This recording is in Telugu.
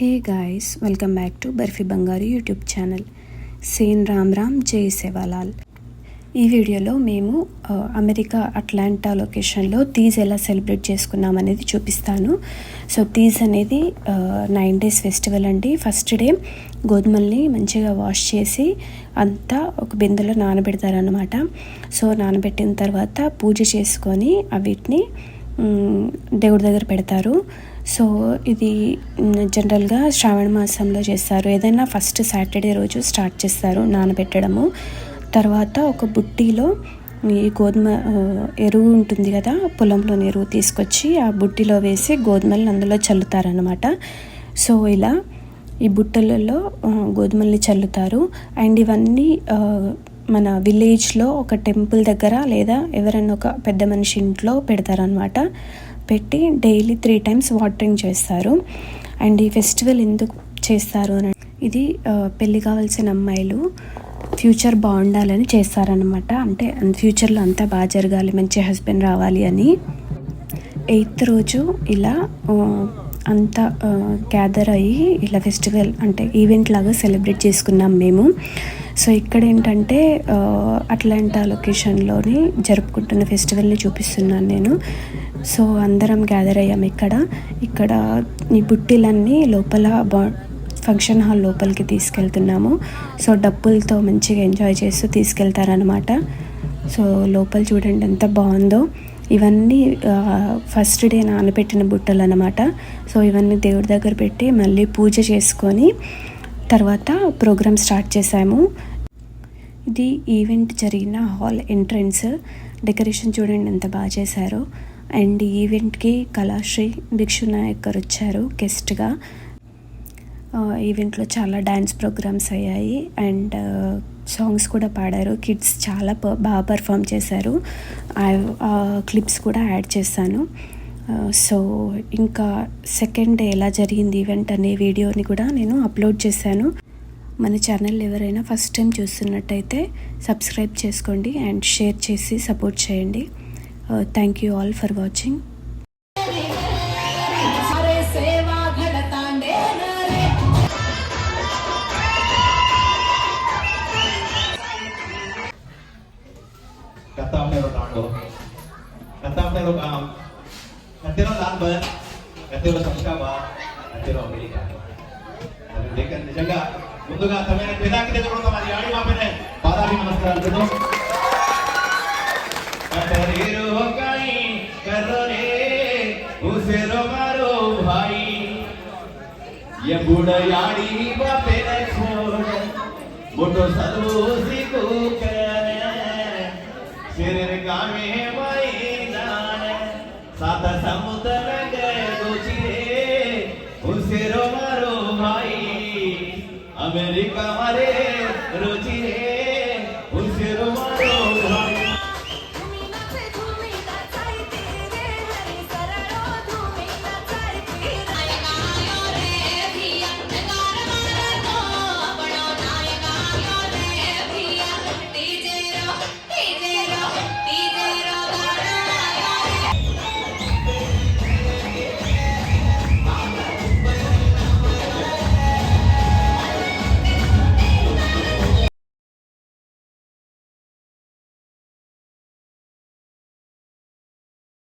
Hey guys, welcome back to Barfi Bangari YouTube channel. सेन राम राम जय सेवालाल। ఈ వీడియోలో మేము అమెరికా అట్లాంటా లొకేషన్లో తీజ్ ఎలా సెలబ్రేట్ చేసుకున్నాం అనేది చూపిస్తాను. సో తీజ్ అనేది 9 days ఫెస్టివల్ అండి. ఫస్ట్ డే గోధుమల్ని మంచిగా వాష్ చేసి అంతా ఒక బిందెలో నానబెడతారనమాట. సో నానబెట్టిన తర్వాత పూజ చేసుకొని వీటిని దేవుడి దగ్గర పెడతారు. సో ఇది జనరల్గా శ్రావణ మాసంలో చేస్తారు. ఏదైనా ఫస్ట్ సాటర్డే రోజు స్టార్ట్ చేస్తారు నానబెట్టడము. తర్వాత ఒక బుట్టిలో ఈ గోధుమ ఎరువు ఉంటుంది కదా, పొలంలోని ఎరువు తీసుకొచ్చి ఆ బుట్టిలో వేసి గోధుమల్ని అందులో చల్లుతారనమాట. సో ఇలా ఈ బుట్టలలో గోధుమల్ని చల్లుతారు. అండ్ ఇవన్నీ మన విలేజ్లో ఒక టెంపుల్ దగ్గర లేదా ఎవరైనా ఒక పెద్ద మనిషి ఇంట్లో పెడతారనమాట. పెట్టి డైలీ 3 times వాటరింగ్ చేస్తారు. అండ్ ఈ ఫెస్టివల్ ఎందుకు చేస్తారు అని, ఇది పెళ్ళి కావాల్సిన అమ్మాయిలు ఫ్యూచర్ బాగుండాలని చేస్తారనమాట. అంటే ఫ్యూచర్లో అంతా బాగా జరగాలి, మంచి హస్బెండ్ రావాలి అని. 8th రోజు ఇలా అంతా గ్యాదర్ అయ్యి ఇలా ఫెస్టివల్ అంటే ఈవెంట్ లాగా సెలబ్రేట్ చేసుకున్నాం మేము. సో ఇక్కడ ఏంటంటే అట్లాంటా లొకేషన్లోని జరుపుకుంటున్న ఫెస్టివల్ని చూపిస్తున్నాను నేను. సో అందరం గ్యాదర్ అయ్యాం ఇక్కడ ఈ బుట్టిలన్నీ లోపల ఫంక్షన్ హాల్ లోపలికి తీసుకెళ్తున్నాము. సో డప్పులతో మంచిగా ఎంజాయ్ చేస్తూ తీసుకెళ్తారనమాట. సో లోపల చూడండి ఎంత బాగుందో. ఇవన్నీ ఫస్ట్ డే నానబెట్టిన బుట్టలు అనమాట. సో ఇవన్నీ దేవుడి దగ్గర పెట్టి మళ్ళీ పూజ చేసుకొని తర్వాత ప్రోగ్రామ్ స్టార్ట్ చేశాము. ఇది ఈవెంట్ జరిగిన హాల్ ఎంట్రన్స్. డెకరేషన్ చూడండి ఎంత బాగా చేశారో. అండ్ ఈవెంట్కి కళాశ్రీ భిక్షు నాయక్ గారు వచ్చారు గెస్ట్గా. ఈవెంట్లో చాలా డ్యాన్స్ ప్రోగ్రామ్స్ అయ్యాయి అండ్ సాంగ్స్ కూడా పాడారు. కిడ్స్ చాలా బాగా పర్ఫామ్ చేశారు. ఆ క్లిప్స్ కూడా యాడ్ చేశాను. సో ఇంకా సెకండ్ డే ఎలా జరిగింది ఈవెంట్ అనే వీడియోని కూడా నేను అప్లోడ్ చేశాను. మన ఛానల్ ఎవరైనా ఫస్ట్ టైం చూస్తున్నట్టయితే సబ్స్క్రైబ్ చేసుకోండి అండ్ షేర్ చేసి సపోర్ట్ చేయండి. Thank you all for watching. Katapero kam, katero lambat, katero samskaba, katero Amerika. Lekin jaga munduga tame peda kite karo tamari aadi mapene pada bhi namaskar karo. Katero kai karo re usero maro bhai. Ye buda yaadi bapene chhod, moto sadhu siku kare. Sere game सात समुद्र गए रुचि उसे रो मारो भाई अमेरिका मारे रुचि